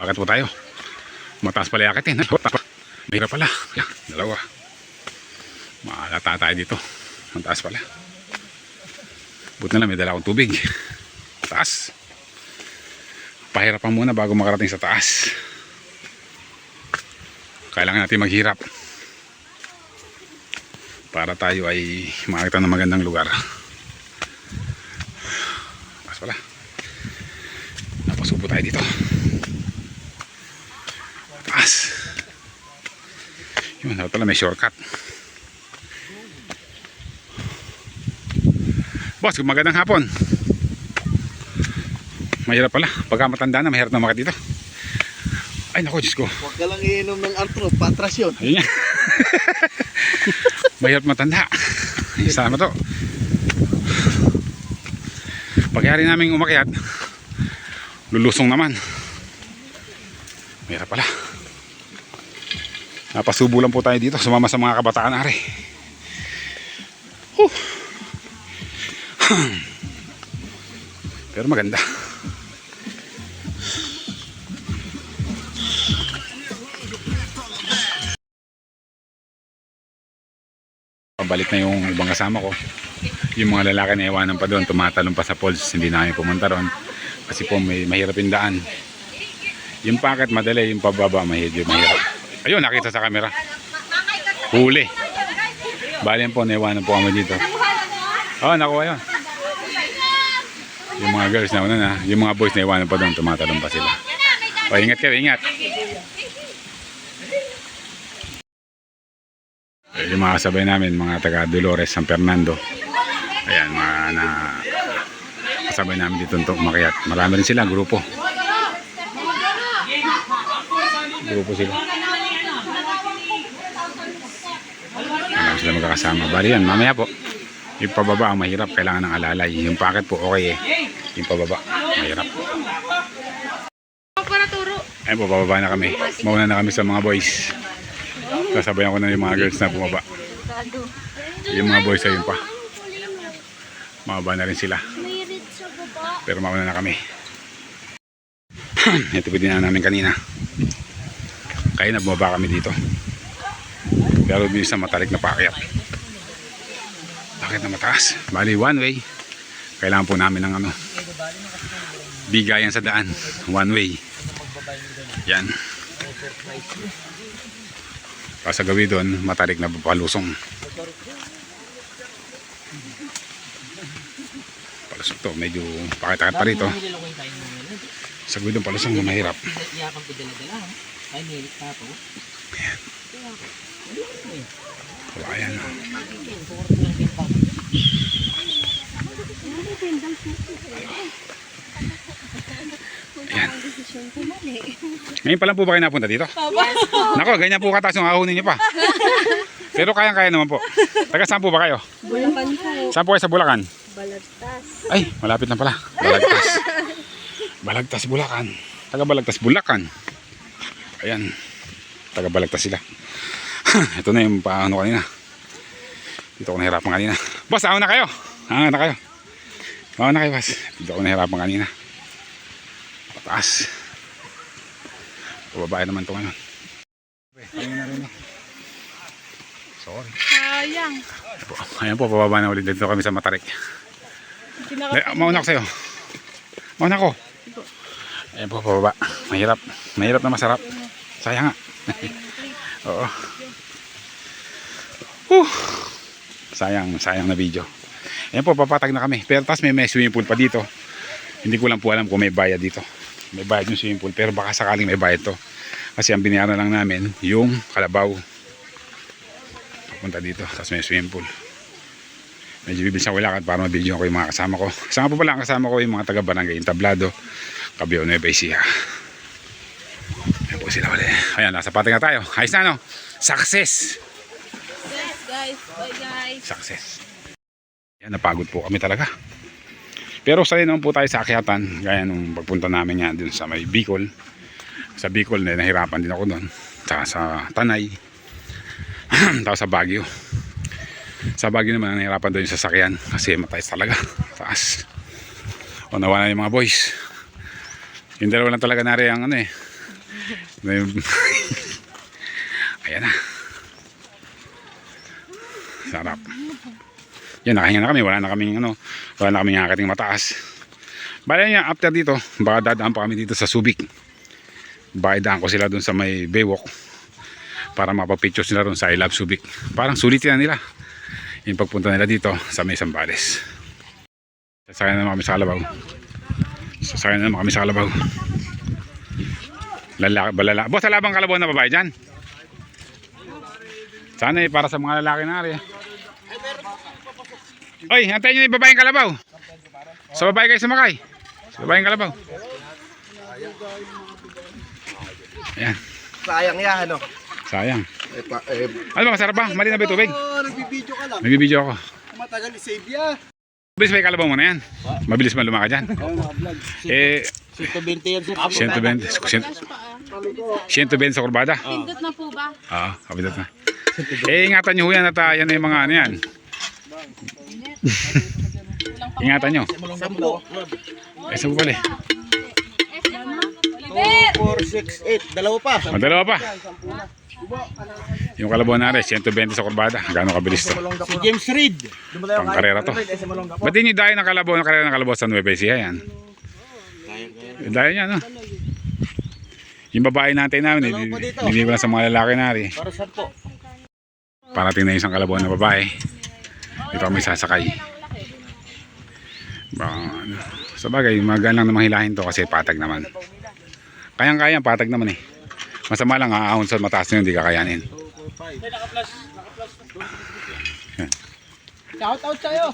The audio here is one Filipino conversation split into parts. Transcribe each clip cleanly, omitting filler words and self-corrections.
Akat po tayo. Mataas pala yakitin. Mahirap pala. Yan, dalawa. Maalata tayo dito. Mataas pala. Buti na lang may dala akong tubig. Taas. Pahirapan muna bago makarating sa taas. Kailangan natin maghirap para tayo ay makakita ng magandang lugar. Taas pala. Napasubo tayo dito. Yun, dapat pala may shortcut. Boss, magandang hapon. Mahirap pala. Pagka matanda na, mahirap na makit dito. Ay, naku, Diyos ko. Huwag ka lang iinom ng artro, patras yun. Ayun yan. Mahirap matanda. Sama to. Pagyari namin umakyat, lulusong naman. Mahirap pala. Napasubo lang po tayo dito. Sumama sa mga kabataan ari. Pero maganda. Pabalik na yung ibang kasama ko. Yung mga lalaki na iwanan pa doon, tumatalon pa sa falls. Hindi namin pumunta ron kasi po may mahirap yung daan. Yung packet madali, yung pababa medyo mahirap. Ayun, nakita sa camera. Huli. Bali po, naiwanan po kami dito. Oh, nakuha yun. Yung mga girls na una na. Yung mga boys naiwanan pa doon, tumatalon pa sila. O, ingat kayo, ingat. Yung mga kasabay namin, mga taga Dolores, San Fernando. Ayan, mga kasabay namin dito umakyat. Marami rin sila, grupo. Grupo sila. Marami sila magkakasama. Bali yan, mamaya po. Yung pababa ang mahirap, kailangan ng alalay. Yung packet po, okay eh. Yung pababa, mahirap. Ayun po, pababa na kami. Mauna na kami sa mga boys. Sasabayan ko na yung mga girls na bumaba. Yung mga boys ayun pa. Mababa na rin sila. Pero mauna na kami. Ito po din na namin kanina. Kaya na bumaba kami dito. Pero dito sa matarik na paakyat. Bakit na mataas? Bali one way. Kailangan po namin ng bigayan sa daan. One way. Yan. Para sa gawi doon, matarik na palusong. Palusong to. Medyo pakitakat pa rito. Sa gawi doon palusong na mahirap. Ayan. Ayan. Ayan. Ngayon pa lang po ba kayo napunta dito? Nako, ganyan po kataas yung ahunin niyo pa. Pero kayang-kaya naman po. Taga saan po ba kayo? Bulacan po. Saan po kayo sa Bulacan? Balagtas. Ay, malapit lang pala. Balagtas. Balagtas, Bulacan. Taga Balagtas, Bulacan. Ayan. Taga Balagtas sila. Ito na yung paano kanina. Dito ako nahirapan kanina. Boss, ako na kayo. Ako na kayo. Ako na kayo, boss. Dito ako nahirapan kanina. Pataas. Pababae naman ito ngayon. Ayun na rin eh. Sorry. Sayang. Ayan po, pababa na ulit. Dito kami sa Matarik. Mauna ko sa'yo. Mauna ko. Ayan po, pababa. Mahirap. Mahirap na masarap. Sayang nga. Oo. Sayang na video. Ayan po, papatag na kami. Pero tas may swimming pool pa dito. Hindi ko lang po alam kung may bayad dito. May bayad yung swimming pool. Pero baka sakaling may bayad to. Kasi ang binayaran lang namin yung kalabaw. Papunta dito. Tapos may swimming pool. Medyo bibilis ako lakad para mabidyo ko yung mga kasama ko. Kasama po pala ang kasama ko yung mga taga-barangay Tablado, Cabiao, Nueva Ecija. Ayan po sila ulit. Ayan, nasa pating na tayo. Ayos na no? Success! Yes, guys. guys. Bye guys. Success. Yan, napagod po kami talaga. Pero sanay naman po tayo sa akyatan. Gaya nung pagpunta namin yan dun sa may Bicol. Sa Bicol, nahirapan din ako doon. Sa Tanay. Tapos sa Baguio. Sa Baguio naman, nahirapan doon yung sasakyan. Kasi mataas talaga. Taas. O nawala yung mga boys. Yung dalawa lang talaga nari ang ano eh. Ayan na. Sarap. Yan, nakahinga na kami. Wala na kaming akating mataas. Bala niya, after dito, baka dadaan pa kami dito sa Subic. Baka idaan ko sila dun sa may Baywalk para mapapicture sila dun sa I Love Subic. Parang sulitin na nila yung pagpunta nila dito sa may Zambales. Sasakyan na naman kami sa Kalabaw. Balala. Boss, wala bang kalabaw na babae dyan? Sana eh, para sa mga lalaki na rin. Oy, antayin nyo yung babaeng kalabaw. Sa babae kayo sumakay. Sa babaeng kalabaw. Ayan. Sayang yan, ano? Sayang. Ano ba, masarap ba? Mali na ba yung tubig? Nagbibideo ka lang. Nagbibideo ako. Matagal i-save yan. Mabilis ba yung kalabaw mo na yan? Mabilis man lumakad dyan? Eh, 120 yan sir. 120 sa kurbada? Pindot na po ba? Oo, kapitat na. Eh, ingatan nyo ho yan at yan na yung mga ano yan. Ingatan nyo. 10. Eh, saan po pala eh? 2, 4, 6, 8. Dalawa pa. Madalawa pa. Yung kalabaw na rin, 120 sa kurbada. Gano'ng kabilis to? Si James Reed. Pangkarera to. Ba't din yung dahil ng kalabaw, ng karera ng kalabaw sa Nueva Ecija yan? Yung dahil niya, no? Yung babae natin namin, hindi ko lang sa mga lalaki na rin. Para saan po? Parating na isang kalabaw na babae. Dito kami sasakay. Ano, sa bagay, magaan lang namang hilahin to kasi patag naman. Kayang-kayang, patag naman eh. Masama lang, aahon sa mataas nyo, hindi kakayanin. Shout out sa'yo.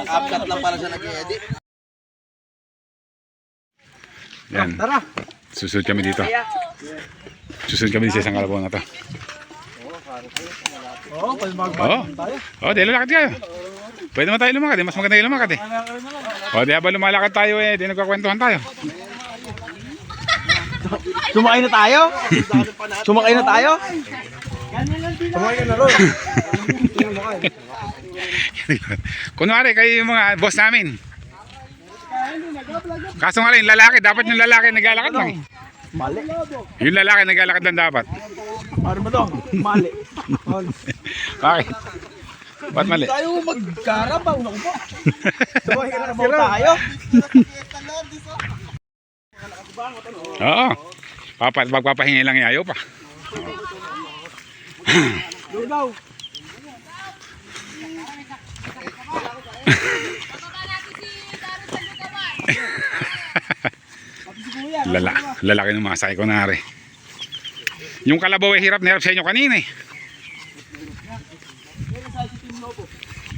Upcut lang para sa nag-edit. Yan. Tara. Susunod kami dito. Susunod kami sa isang kalabaw na to. Oo, palmag tayo. Oh, di lalakad kayo. Pwede naman tayo lumakad, mas maganda yung lumakad eh. O, di habang lumalakad tayo eh, di nagkakwentuhan tayo. Sumakay na tayo? Sumakay na tayo? Sumakay ka na ron. Kunwari, kayo yung mga boss namin. Kaso nga rin, lalaki, dapat yung lalaki naglalakad lang eh. Mali. Yung lalaki naglalakad lang dapat. Ano ba to? Mali. Bakit? Ba't mali? Tayo magkarabaw na po. Sumakay ka na tayo? Oo. Magpapahingi lang ayaw pa. Lugaw. Lalaki ng mga sakay ko na rin. Yung kalabaw ay hirap na hirap sa inyo kanina eh.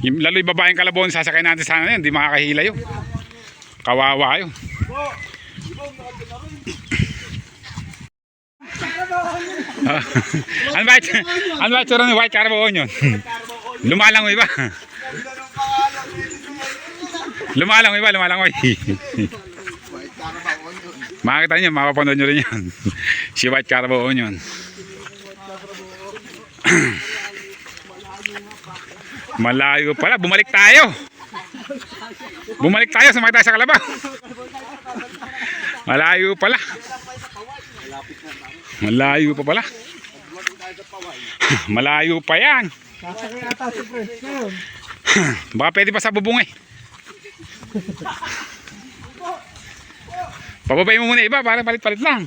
Lalo yung babaeng kalabaw na sasakay natin sana yan, hindi makakahila yun. Kawawa yun. Ano ba itsura ni White Carabao yun? Lumalang mo iba. Lumalang mo iba. Makakita nyo, mapapanood nyo rin yan. Si White Carabao yun. Malayo pala, bumalik tayo. Sumakay tayo sa kalabaw. Malayo pala. Malayo pa pala. Malayo pa yan. Baka pwede pa sa bubong eh. Pababay mo muna iba para palit-palit lang.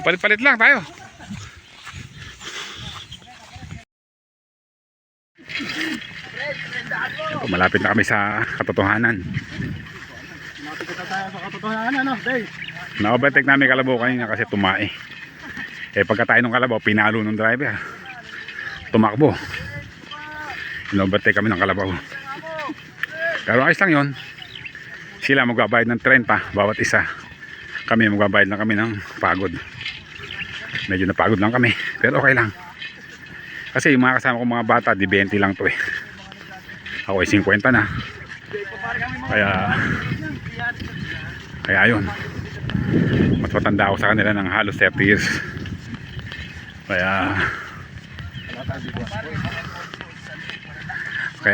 Palit-palit lang tayo. Malapit na kami sa katotohanan. Nakabatik namin kalabaw kanina kasi tumae. Eh pagka tayo ng kalabaw, pinalo ng driver. Tumakbo. Nakabatik kami ng kalabaw. Pero ayos lang yun. Sila magbabayad ng 30 bawat isa. Kami magbabayad na kami ng pagod. Medyo napagod lang kami, pero okay lang. Kasi yung mga kasama kong mga bata, di 20 lang to eh. Ako ay 50 na. Kaya yun. Mas matanda ako sa kanila ng halos 30 years. Kaya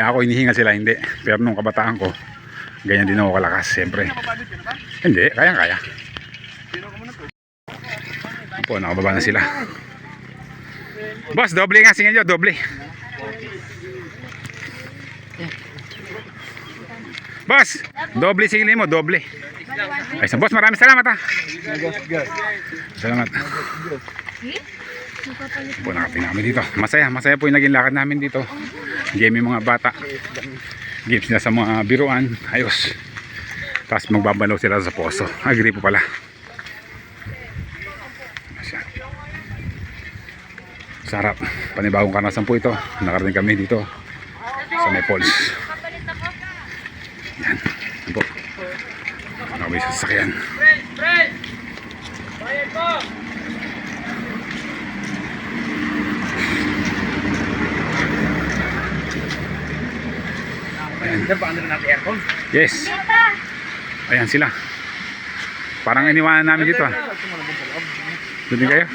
ako hinihinga sila, hindi. Pero nung kabataan ko, ganyan din ako kalakas, siyempre. Hindi, kayang-kaya. Po, nakababa na sila. Boss, doble nga singin nyo, doble. Boss, doble singin mo, doble. Ay, boss, maraming salamat ha. Salamat. Po, nakating namin dito. Masaya po yung naging lakad namin dito. Game yung mga bata. Games na sa mga biruan. Ayos. Tapos magbabalaw sila sa poso. Agree po pala. Sarap. Panibagong karanasan po ito. Nakarating kami dito sa may falls. Yan. Yan po. Nakabay sa sasakyan. Yes. Ayan sila. Parang iniwanan namin dito. Doon din kayo.